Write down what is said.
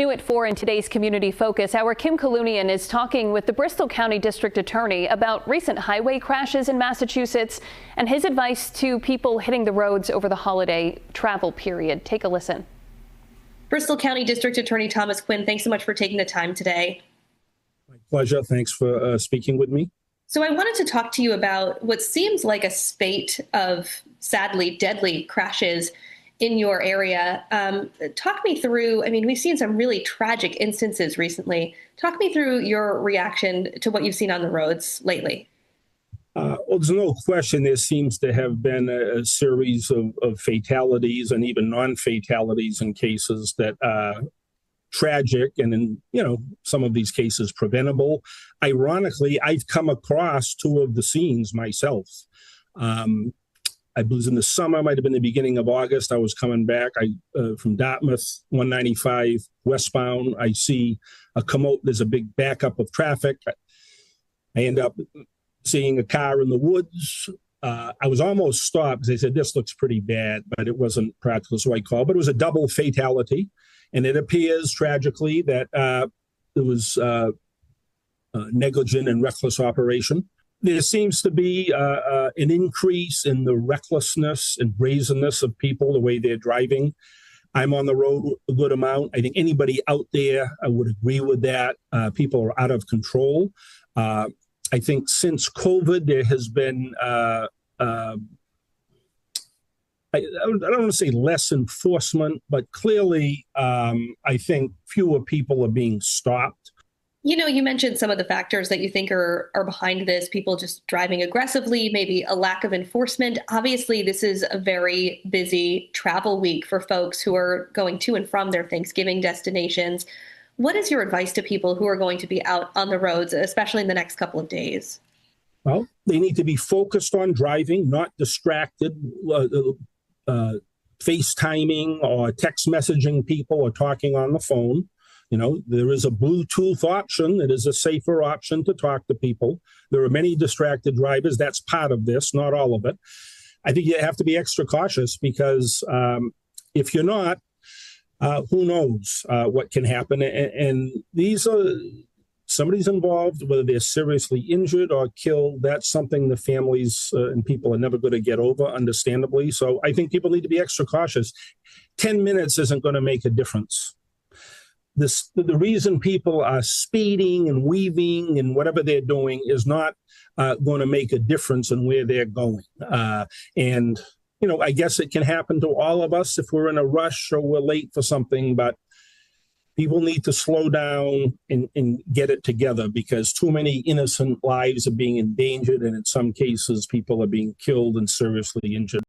New at 4 in today's Community Focus, our Kim Kalunian is talking with the Bristol County District Attorney about recent highway crashes in Massachusetts and his advice to people hitting the roads over the holiday travel period. Take a listen. Bristol County District Attorney Thomas Quinn, thanks so much for taking the time today. My pleasure. Thanks for speaking with me. So I wanted to talk to you about what seems like a spate of sadly deadly crashes in your area. Talk me through, we've seen some really tragic instances recently. Talk me through your reaction to what you've seen on the roads lately. Well, there's no question there seems to have been a series of fatalities and even non-fatalities in cases that are tragic and in, some of these cases preventable. Ironically, I've come across two of the scenes myself. I was in the summer, might have been the beginning of August. I was coming back from Dartmouth, 195 westbound. I see a commode. There's a big backup of traffic. I end up seeing a car in the woods. I was almost stopped because they said, this looks pretty bad, but it wasn't practical, so I called. But it was a double fatality. And it appears tragically that there was negligent and reckless operation. There seems to be an increase in the recklessness and brazenness of people, the way they're driving. I'm on the road a good amount. I think anybody out there would agree with that. People are out of control. I think since COVID, there has been, I don't want to say less enforcement, but clearly I think fewer people are being stopped. You mentioned some of the factors that you think are behind this, people just driving aggressively, maybe a lack of enforcement. Obviously, this is a very busy travel week for folks who are going to and from their Thanksgiving destinations. What is your advice to people who are going to be out on the roads, especially in the next couple of days? Well, they need to be focused on driving, not distracted, FaceTiming or text messaging people or talking on the phone. There is a Bluetooth option that is a safer option to talk to people. There are many distracted drivers. That's part of this, not all of it. I think you have to be extra cautious because if you're not, who knows what can happen. And these are, somebody's involved, whether they're seriously injured or killed, that's something the families and people are never going to get over, understandably. So I think people need to be extra cautious. 10 minutes isn't going to make a difference. The reason people are speeding and weaving and whatever they're doing is not going to make a difference in where they're going. And I guess it can happen to all of us if we're in a rush or we're late for something, but people need to slow down and get it together because too many innocent lives are being endangered, and in some cases, people are being killed and seriously injured.